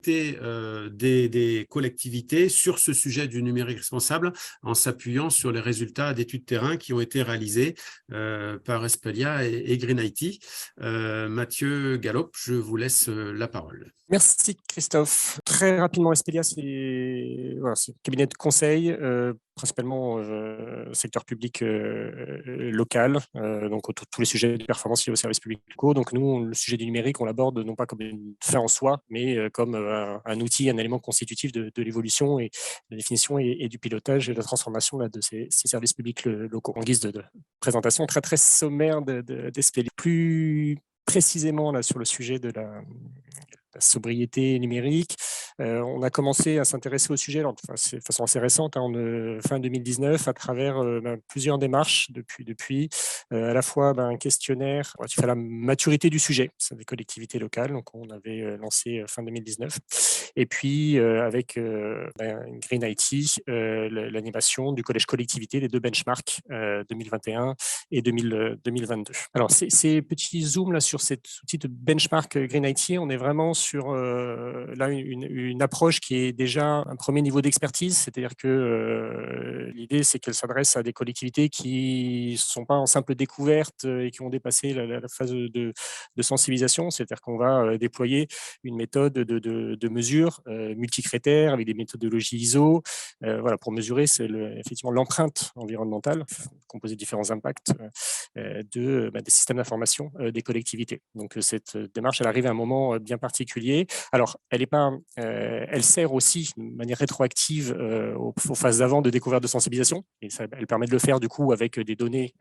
des collectivités sur ce sujet du numérique responsable en s'appuyant sur les résultats d'études terrain qui ont été réalisées par Espelia et Green IT. Mathieu Gallop, je vous laisse la parole. Merci Christophe. Très rapidement, Espelia, c'est un cabinet de conseil, principalement secteur public local, donc autour de tous les sujets de performance liés aux services publics locaux. Donc nous, le sujet du numérique, on l'aborde non pas comme une fin en soi, mais comme un outil, un élément constitutif de l'évolution et de la définition et du pilotage et de la transformation de ces services publics locaux. En guise de présentation très très sommaire d'Espelia. Plus précisément là, sur le sujet de la sobriété numérique. On a commencé à s'intéresser au sujet de façon assez récente, fin 2019, à travers plusieurs démarches depuis à la fois un questionnaire relatif à la maturité du sujet, c'est des collectivités locales, donc on avait lancé fin 2019, et puis avec Green IT, l'animation du collège collectivité des 2 benchmarks 2021 et 2022. Alors ces petits zooms là sur cet outil de benchmark Green IT, on est vraiment sur là une approche qui est déjà un premier niveau d'expertise, c'est-à-dire que l'idée c'est qu'elle s'adresse à des collectivités qui ne sont pas en simple découverte et qui ont dépassé la phase de sensibilisation, c'est-à-dire qu'on va déployer une méthode de mesure multicritères avec des méthodologies ISO, voilà, pour mesurer effectivement l'empreinte environnementale composée de différents impacts des systèmes d'information des collectivités. Donc cette démarche, elle arrive à un moment bien particulier. Alors, elle sert aussi de manière rétroactive aux phases d'avant de découverte de sensibilisation, et elle permet de le faire du coup avec des données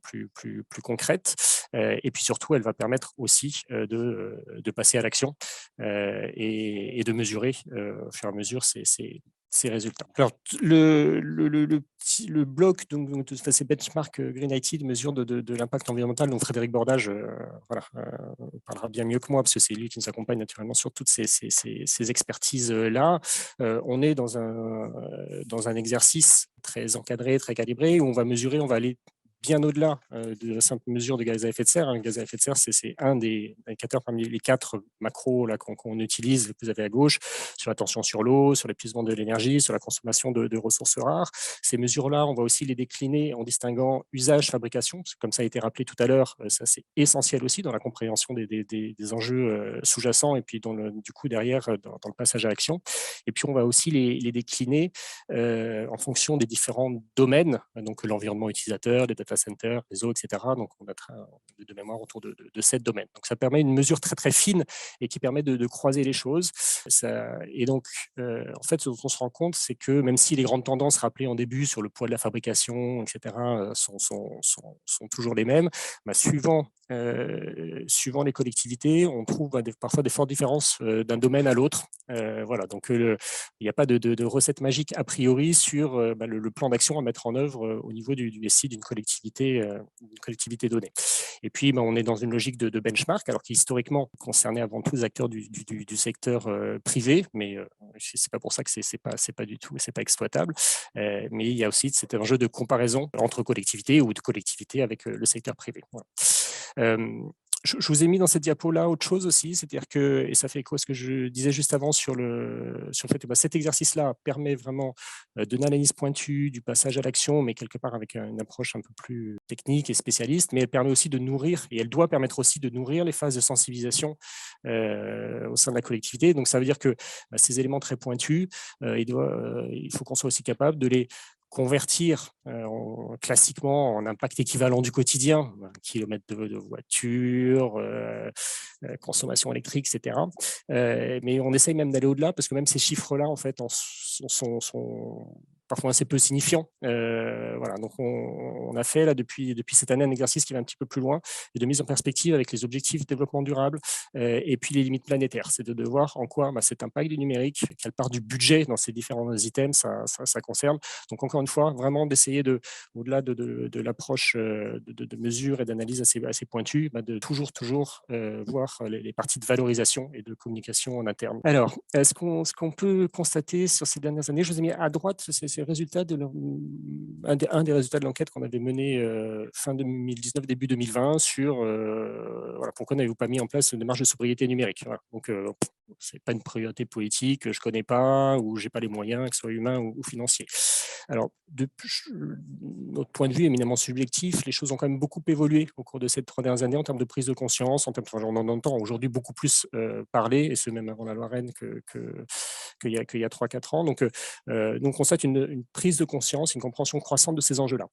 plus concrètes. Et puis surtout, elle va permettre aussi de passer à l'action et de mesurer au fur et à mesure ces résultats. Alors, le bloc donc, de ces benchmarks Green IT de mesure de l'impact environnemental, dont Frédéric Bordage parlera bien mieux que moi, parce que c'est lui qui nous accompagne naturellement sur toutes ces expertises-là. On est dans un exercice très encadré, très calibré, où on va mesurer, on va aller bien au-delà de la simple mesure de gaz à effet de serre. Le gaz à effet de serre, c'est un des indicateurs parmi les 4 macros qu'on utilise, que vous avez à gauche, sur la tension sur l'eau, sur l'épuisement de l'énergie, sur la consommation de ressources rares. Ces mesures-là, on va aussi les décliner en distinguant usage, fabrication, parce que comme ça a été rappelé tout à l'heure, ça c'est essentiel aussi dans la compréhension des enjeux sous-jacents et puis du coup derrière dans le passage à l'action. Et puis on va aussi les décliner en fonction des différents domaines, donc l'environnement utilisateur, les data centers, les eaux, etc. Donc on a de mémoire autour de 7 domaines. Donc ça permet une mesure très très fine et qui permet de croiser les choses. Et donc en fait, ce dont on se rend compte, c'est que même si les grandes tendances rappelées en début sur le poids de la fabrication, etc., sont toujours les mêmes, suivant les collectivités, on trouve parfois des fortes différences d'un domaine à l'autre. Voilà, donc il n'y a pas de recette magique a priori sur le plan d'action à mettre en œuvre au niveau du SI d'une collectivité donnée. Et puis, on est dans une logique de benchmark, alors qui historiquement concernait avant tout les acteurs du secteur privé, mais c'est pas pour ça que c'est pas du tout, c'est pas exploitable. Mais il y a aussi cet enjeu de comparaison entre collectivités ou de collectivités avec le secteur privé. Voilà. Je vous ai mis dans cette diapo-là autre chose aussi, c'est-à-dire que, et ça fait écho à ce que je disais juste avant sur le fait que cet exercice-là permet vraiment d'une analyse pointue, du passage à l'action, mais quelque part avec une approche un peu plus technique et spécialiste, mais elle permet aussi de nourrir, et elle doit permettre aussi de nourrir les phases de sensibilisation au sein de la collectivité. Donc ça veut dire que ces éléments très pointus, il faut qu'on soit aussi capable de les convertir classiquement en impact équivalent du quotidien, kilomètres de voiture, consommation électrique, etc. Mais on essaye même d'aller au-delà, parce que même ces chiffres-là, en fait, sont parfois assez peu signifiants. Voilà, donc on a fait là depuis cette année un exercice qui va un petit peu plus loin et de mise en perspective avec les objectifs de développement durable et puis les limites planétaires. C'est de voir en quoi cet impact du numérique, quelle part du budget dans ces différents items ça concerne. Donc encore une fois, vraiment d'essayer au-delà de l'approche de mesure et d'analyse assez pointue, de toujours voir les parties de valorisation et de communication en interne. Alors, ce qu'on peut constater sur ces dernières années, je vous ai mis à droite, c'est le résultat un des résultats de l'enquête qu'on avait mené fin 2019, début 2020 sur voilà, pourquoi n'avez-vous pas mis en place une démarche de sobriété numérique. Voilà. Donc, ce n'est pas une priorité politique que je ne connais pas ou je n'ai pas les moyens, que ce soit humains ou financiers. Alors, de notre point de vue éminemment subjectif, les choses ont quand même beaucoup évolué au cours de ces 3 dernières années en termes de prise de conscience, on en entend aujourd'hui beaucoup plus parler, et ce même avant la loi Rennes qu'il y a 3-4 ans. Donc, on constate une prise de conscience, une compréhension croissante de ces enjeux-là.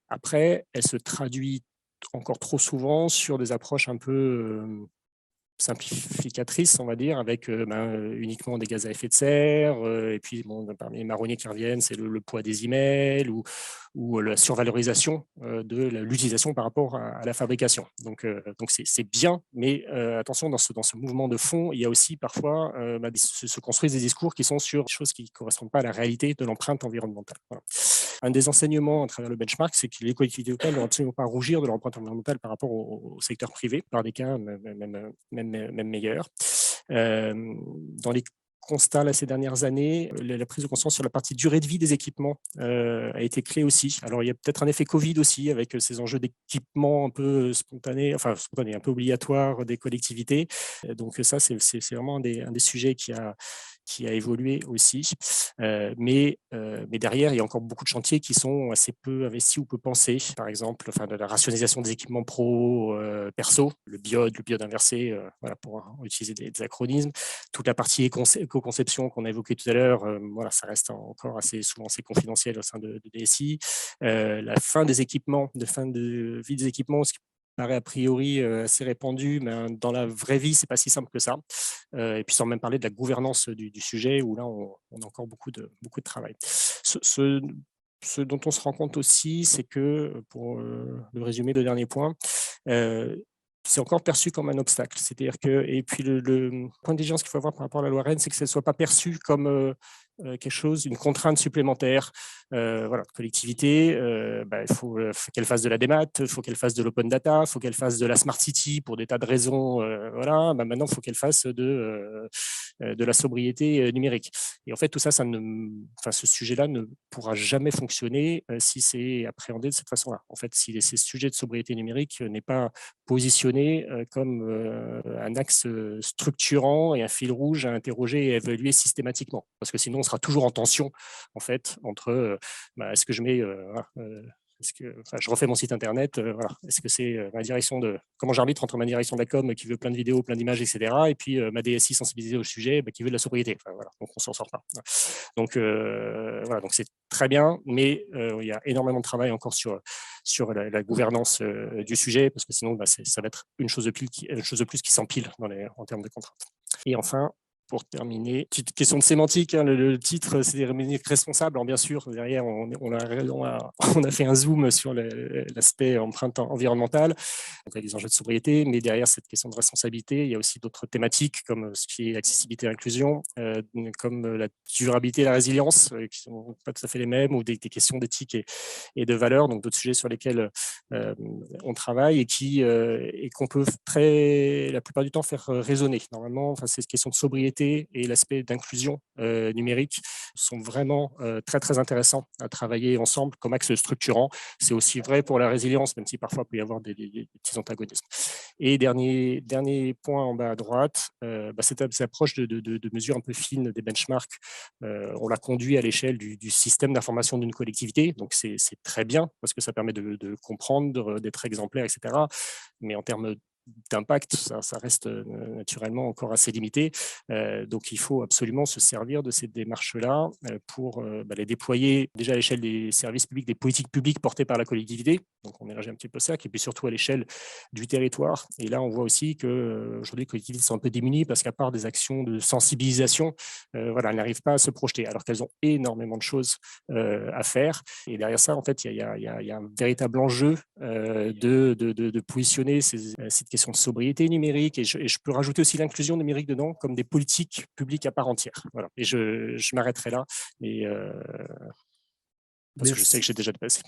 Après, elle se traduit encore trop souvent sur des approches un peu simplificatrice, on va dire, avec uniquement des gaz à effet de serre, et puis parmi les marronniers qui reviennent, c'est le poids des emails ou la survalorisation de l'utilisation par rapport à la fabrication. Donc c'est bien, mais attention, dans ce mouvement de fond, il y a aussi parfois se construisent des discours qui sont sur des choses qui ne correspondent pas à la réalité de l'empreinte environnementale. Voilà. Un des enseignements à travers le benchmark, c'est que les collectivités locales n'ont absolument pas à rougir de l'empreinte environnementale par rapport au secteur privé, par des cas même meilleurs. Dans les constats là, ces dernières années, la prise de conscience sur la partie durée de vie des équipements a été clé aussi. Alors, il y a peut-être un effet Covid aussi avec ces enjeux d'équipement un peu spontanés, un peu obligatoires des collectivités. Donc ça, c'est vraiment un des sujets qui a évolué aussi. Mais derrière, il y a encore beaucoup de chantiers qui sont assez peu investis ou peu pensés. Par exemple, de la rationalisation des équipements pro, perso, le BIOD inversé, voilà, pour utiliser des acronymes. Toute la partie éco-conception qu'on a évoquée tout à l'heure, voilà, ça reste encore souvent assez confidentiel au sein de DSI. La fin des équipements, fin de vie des équipements, ce qui paraît a priori assez répandu, mais dans la vraie vie, c'est pas si simple que ça. Et puis sans même parler de la gouvernance du sujet, où là, on a encore beaucoup de travail. Ce dont on se rend compte aussi, c'est que, pour le résumer, 2 derniers points, c'est encore perçu comme un obstacle. C'est-à-dire que, et puis le point de vigilance qu'il faut avoir par rapport à la loi Rennes, c'est que ça ne soit pas perçu comme quelque chose, une contrainte supplémentaire. Voilà, collectivité, il faut qu'elle fasse de la démat, il faut qu'elle fasse de l'open data, il faut qu'elle fasse de la smart city pour des tas de raisons. Voilà, maintenant, il faut qu'elle fasse de la sobriété numérique. Et en fait, tout ça, ce sujet-là ne pourra jamais fonctionner si c'est appréhendé de cette façon-là. En fait, si ce sujet de sobriété numérique n'est pas positionné comme un axe structurant et un fil rouge à interroger et à évaluer systématiquement. Parce que sinon, on sera toujours en tension, en fait, entre est-ce que je mets je refais mon site internet, voilà. Est-ce que c'est ma direction comment j'arbitre entre ma direction de la com qui veut plein de vidéos, plein d'images, etc., et puis ma DSI sensibilisée au sujet qui veut de la sobriété. Voilà. Donc on s'en sort pas. Donc voilà, donc c'est très bien, mais il y a énormément de travail encore sur la gouvernance du sujet, parce que sinon ça va être une chose de plus qui s'empile en termes de contraintes. Et enfin, pour terminer, petite question de sémantique, hein, le titre, c'est des numériques responsables. Alors bien sûr, derrière, on a fait un zoom sur l'aspect empreinte environnementale, donc avec les enjeux de sobriété, mais derrière cette question de responsabilité, il y a aussi d'autres thématiques comme ce qui est accessibilité et inclusion, comme la durabilité et la résilience, qui ne sont pas tout à fait les mêmes, ou des questions d'éthique et de valeur, donc d'autres sujets sur lesquels on travaille et qu'on peut la plupart du temps faire résonner. Normalement, ces questions de sobriété et l'aspect d'inclusion numérique sont vraiment très, très intéressants à travailler ensemble comme axe structurant. C'est aussi vrai pour la résilience, même si parfois il peut y avoir des petits antagonismes. Et dernier point en bas à droite, cette approche de mesure un peu fine des benchmarks, on l'a conduit à l'échelle du système d'information d'une collectivité. Donc, c'est très bien parce que ça permet de comprendre, d'être exemplaire, etc. Mais en termes d'impact, ça reste naturellement encore assez limité. Donc, il faut absolument se servir de ces démarches-là pour les déployer déjà à l'échelle des services publics, des politiques publiques portées par la collectivité. Donc, on élargit un petit peu ça, et puis surtout à l'échelle du territoire. Et là, on voit aussi qu'aujourd'hui, les collectivités sont un peu démunies parce qu'à part des actions de sensibilisation, elles n'arrivent pas à se projeter, alors qu'elles ont énormément de choses à faire. Et derrière ça, en fait, il y a un véritable enjeu de positionner cette question de sobriété numérique, et je peux rajouter aussi l'inclusion numérique dedans comme des politiques publiques à part entière. Voilà. Et je m'arrêterai là, parce que je sais que j'ai déjà dépassé.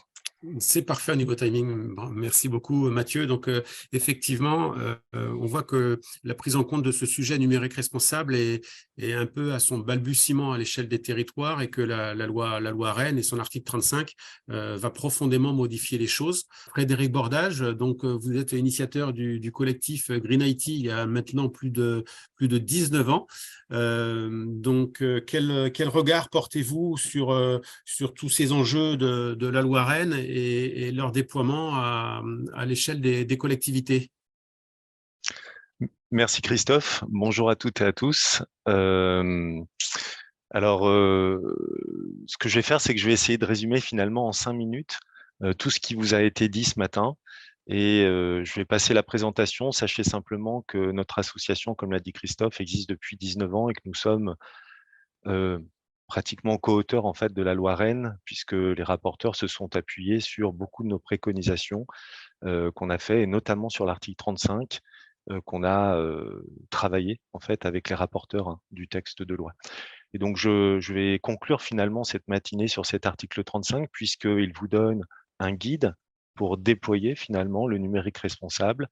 C'est parfait au niveau timing. Bon, merci beaucoup, Mathieu. Donc, effectivement, on voit que la prise en compte de ce sujet numérique responsable est un peu à son balbutiement à l'échelle des territoires et que la loi Rennes et son article 35 va profondément modifier les choses. Frédéric Bordage, donc, vous êtes initiateur du collectif Green IT il y a maintenant plus de 19 ans. Quel regard portez-vous sur tous ces enjeux de la loi Rennes et leur déploiement à l'échelle des collectivités? Merci Christophe. Bonjour à toutes et à tous. Ce que je vais faire, c'est que je vais essayer de résumer finalement en 5 minutes tout ce qui vous a été dit ce matin. Et je vais passer la présentation. Sachez simplement que notre association, comme l'a dit Christophe, existe depuis 19 ans et que nous sommes pratiquement co-auteurs en fait de la loi Rennes, puisque les rapporteurs se sont appuyés sur beaucoup de nos préconisations qu'on a fait, et notamment sur l'article 35 qu'on a travaillé en fait avec les rapporteurs du texte de loi. Et donc je vais conclure finalement cette matinée sur cet article 35 puisqu'il vous donne un guide pour déployer finalement le numérique responsable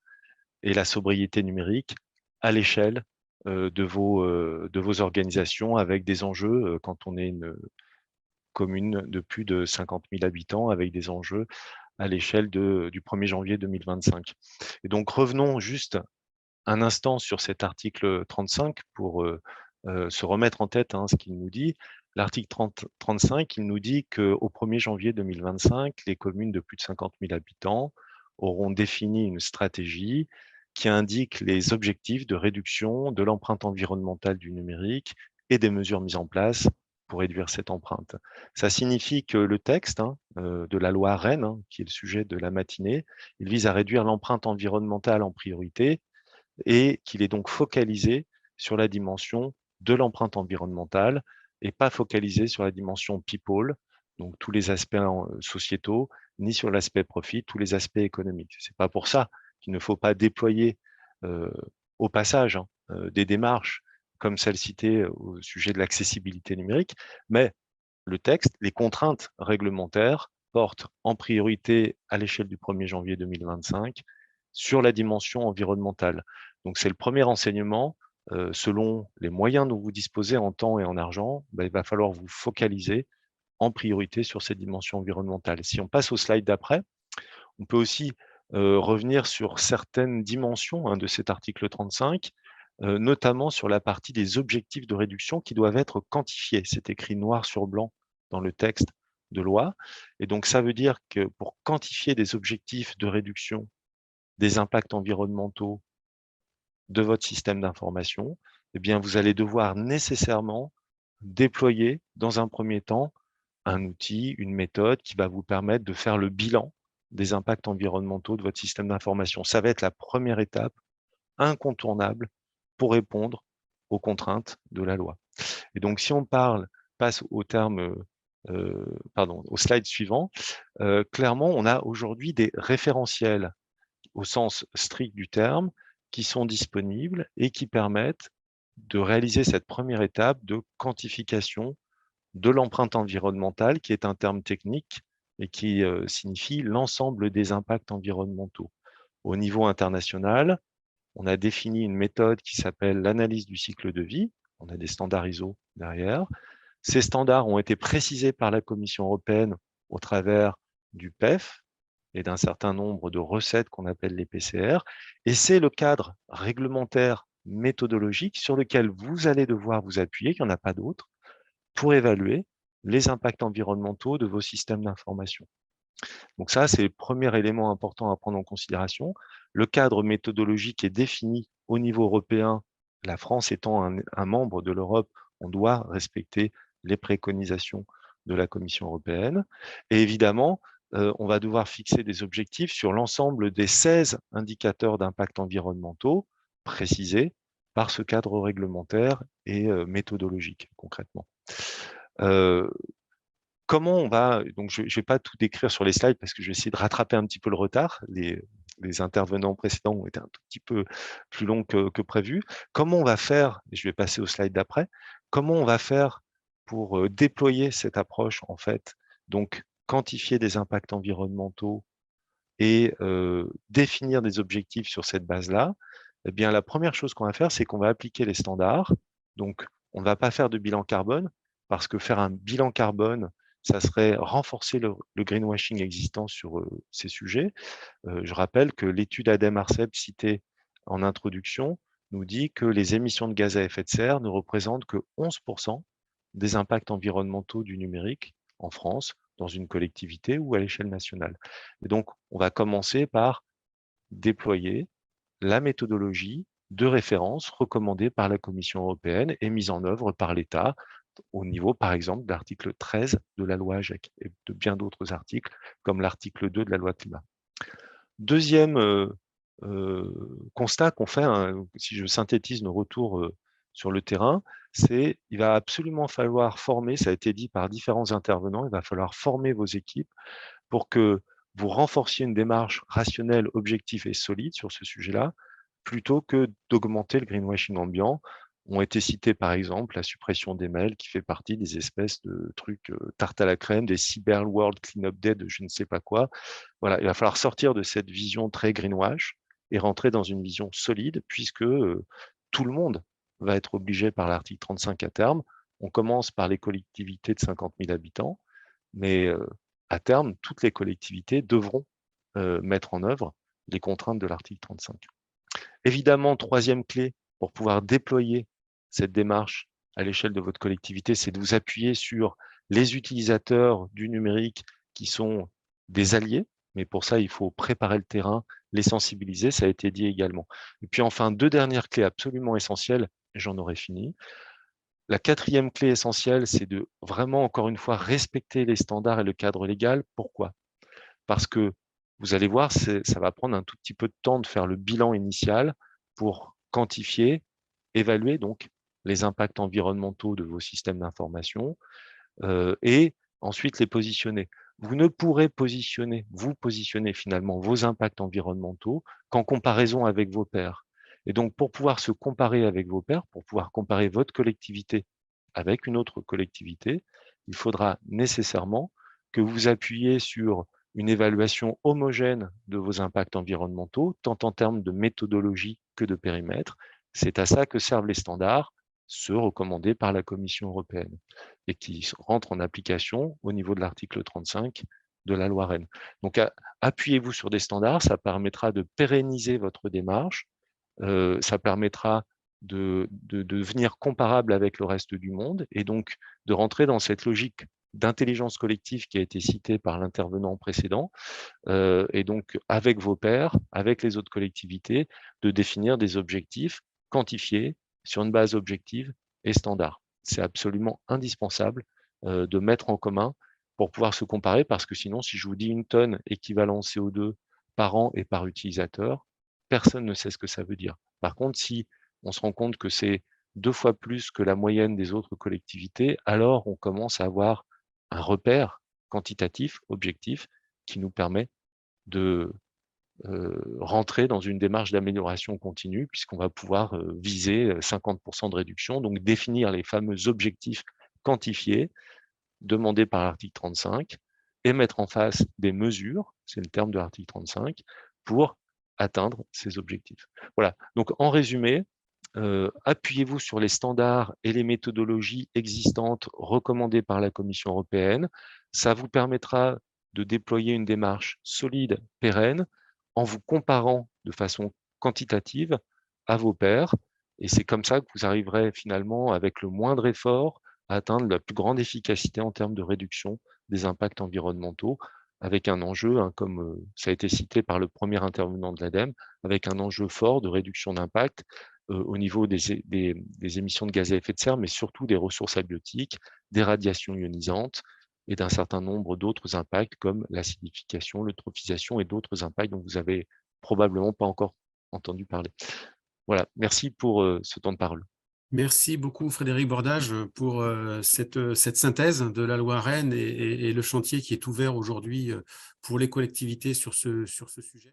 et la sobriété numérique à l'échelle de vos organisations avec des enjeux quand on est une commune de plus de 50 000 habitants avec des enjeux à l'échelle du 1er janvier 2025. Et donc revenons juste un instant sur cet article 35 pour se remettre en tête ce qu'il nous dit. L'article 35, il nous dit qu'au 1er janvier 2025, les communes de plus de 50 000 habitants auront défini une stratégie qui indique les objectifs de réduction de l'empreinte environnementale du numérique et des mesures mises en place pour réduire cette empreinte. Ça signifie que le texte de la loi Rennes, qui est le sujet de la matinée, il vise à réduire l'empreinte environnementale en priorité et qu'il est donc focalisé sur la dimension de l'empreinte environnementale et pas focalisé sur la dimension people, donc tous les aspects sociétaux, ni sur l'aspect profit, tous les aspects économiques. C'est pas pour ça qu'il ne faut pas déployer au passage des démarches comme celle citée au sujet de l'accessibilité numérique, mais le texte, les contraintes réglementaires portent en priorité à l'échelle du 1er janvier 2025 sur la dimension environnementale. Donc c'est le premier enseignement. Selon les moyens dont vous disposez en temps et en argent, il va falloir vous focaliser en priorité sur cette dimension environnementale. Si on passe au slide d'après, on peut aussi revenir sur certaines dimensions de cet article 35, notamment sur la partie des objectifs de réduction qui doivent être quantifiés. C'est écrit noir sur blanc dans le texte de loi. Et donc, ça veut dire que pour quantifier des objectifs de réduction des impacts environnementaux de votre système d'information, eh bien, vous allez devoir nécessairement déployer, dans un premier temps, un outil, une méthode qui va vous permettre de faire le bilan des impacts environnementaux de votre système d'information. Ça va être la première étape incontournable pour répondre aux contraintes de la loi. Et donc, si on passe au au slide suivant, clairement, on a aujourd'hui des référentiels au sens strict du terme qui sont disponibles et qui permettent de réaliser cette première étape de quantification de l'empreinte environnementale, qui est un terme technique et qui signifie l'ensemble des impacts environnementaux. Au niveau international, on a défini une méthode qui s'appelle l'analyse du cycle de vie. On a des standards ISO derrière. Ces standards ont été précisés par la Commission européenne au travers du PEF et d'un certain nombre de recettes qu'on appelle les PCR. Et c'est le cadre réglementaire méthodologique sur lequel vous allez devoir vous appuyer, il n'y en a pas d'autre, pour évaluer les impacts environnementaux de vos systèmes d'information. Donc ça, c'est le premier élément important à prendre en considération. Le cadre méthodologique est défini au niveau européen. La France étant un membre de l'Europe, on doit respecter les préconisations de la Commission européenne. Et évidemment, on va devoir fixer des objectifs sur l'ensemble des 16 indicateurs d'impact environnementaux précisés par ce cadre réglementaire et méthodologique, concrètement. Comment on va, donc je ne vais pas tout décrire sur les slides parce que je vais essayer de rattraper un petit peu le retard. Les intervenants précédents ont été un tout petit peu plus longs que prévu. Comment on va faire, et je vais passer au slide d'après, comment on va faire pour déployer cette approche en fait, donc quantifier des impacts environnementaux et définir des objectifs sur cette base-là, eh bien, la première chose qu'on va faire, c'est qu'on va appliquer les standards. Donc, on ne va pas faire de bilan carbone, parce que faire un bilan carbone, ça serait renforcer le greenwashing existant sur ces sujets. Je rappelle que l'étude ADEME-ARCEP citée en introduction nous dit que les émissions de gaz à effet de serre ne représentent que 11% des impacts environnementaux du numérique en France, dans une collectivité ou à l'échelle nationale. Et donc, on va commencer par déployer la méthodologie de référence recommandée par la Commission européenne et mise en œuvre par l'État au niveau, par exemple, de l'article 13 de la loi AGEC et de bien d'autres articles, comme l'article 2 de la loi climat. Deuxième constat qu'on fait, hein, si je synthétise nos retours sur le terrain, c'est il va absolument falloir former, ça a été dit par différents intervenants, il va falloir former vos équipes pour que vous renforciez une démarche rationnelle, objective et solide sur ce sujet-là, plutôt que d'augmenter le greenwashing ambiant. Ont été cités par exemple la suppression des mails qui fait partie des espèces de trucs tarte à la crème, des Cyber World Cleanup Day de je ne sais pas quoi. Voilà, il va falloir sortir de cette vision très greenwash et rentrer dans une vision solide puisque tout le monde va être obligé par l'article 35 à terme. On commence par les collectivités de 50 000 habitants, mais à terme, toutes les collectivités devront mettre en œuvre les contraintes de l'article 35. Évidemment, troisième clé pour pouvoir déployer cette démarche à l'échelle de votre collectivité, c'est de vous appuyer sur les utilisateurs du numérique qui sont des alliés, mais pour ça, il faut préparer le terrain, les sensibiliser, ça a été dit également. Et puis enfin, deux dernières clés absolument essentielles, et j'en aurai fini. La quatrième clé essentielle, c'est de vraiment, encore une fois, respecter les standards et le cadre légal. Pourquoi? Parce que vous allez voir, ça va prendre un tout petit peu de temps de faire le bilan initial pour quantifier, évaluer donc les impacts environnementaux de vos systèmes d'information et ensuite les positionner. Vous ne pourrez vous positionner finalement vos impacts environnementaux qu'en comparaison avec vos pairs. Et donc, pour pouvoir se comparer avec vos pairs, pour pouvoir comparer votre collectivité avec une autre collectivité, il faudra nécessairement que vous appuyiez sur une évaluation homogène de vos impacts environnementaux, tant en termes de méthodologie que de périmètre. C'est à ça que servent les standards, ceux recommandés par la Commission européenne et qui rentrent en application au niveau de l'article 35 de la loi Rennes. Donc, appuyez-vous sur des standards, ça permettra de pérenniser votre démarche, ça permettra de devenir comparable avec le reste du monde et donc de rentrer dans cette logique d'intelligence collective qui a été citée par l'intervenant précédent, et donc avec vos pairs, avec les autres collectivités, de définir des objectifs quantifiés sur une base objective et standard. C'est absolument indispensable de mettre en commun pour pouvoir se comparer, parce que sinon, si je vous dis 1 tonne équivalent CO2 par an et par utilisateur, personne ne sait ce que ça veut dire. Par contre, si on se rend compte que c'est 2 fois plus que la moyenne des autres collectivités, alors on commence à avoir un repère quantitatif, objectif, qui nous permet de rentrer dans une démarche d'amélioration continue, puisqu'on va pouvoir viser 50% de réduction, donc définir les fameux objectifs quantifiés, demandés par l'article 35, et mettre en face des mesures, c'est le terme de l'article 35, pour atteindre ces objectifs. Voilà, donc en résumé, appuyez-vous sur les standards et les méthodologies existantes recommandées par la Commission européenne. Ça vous permettra de déployer une démarche solide, pérenne, en vous comparant de façon quantitative à vos pairs. Et c'est comme ça que vous arriverez finalement, avec le moindre effort, à atteindre la plus grande efficacité en termes de réduction des impacts environnementaux, avec un enjeu, hein, comme ça a été cité par le premier intervenant de l'ADEME, avec un enjeu fort de réduction d'impact au niveau des émissions de gaz à effet de serre, mais surtout des ressources abiotiques, des radiations ionisantes et d'un certain nombre d'autres impacts comme l'acidification, l'eutrophisation et d'autres impacts dont vous avez probablement pas encore entendu parler. Voilà, merci pour ce temps de parole. Merci beaucoup Frédéric Bordage pour cette synthèse de la loi Rennes et le chantier qui est ouvert aujourd'hui pour les collectivités sur ce sujet.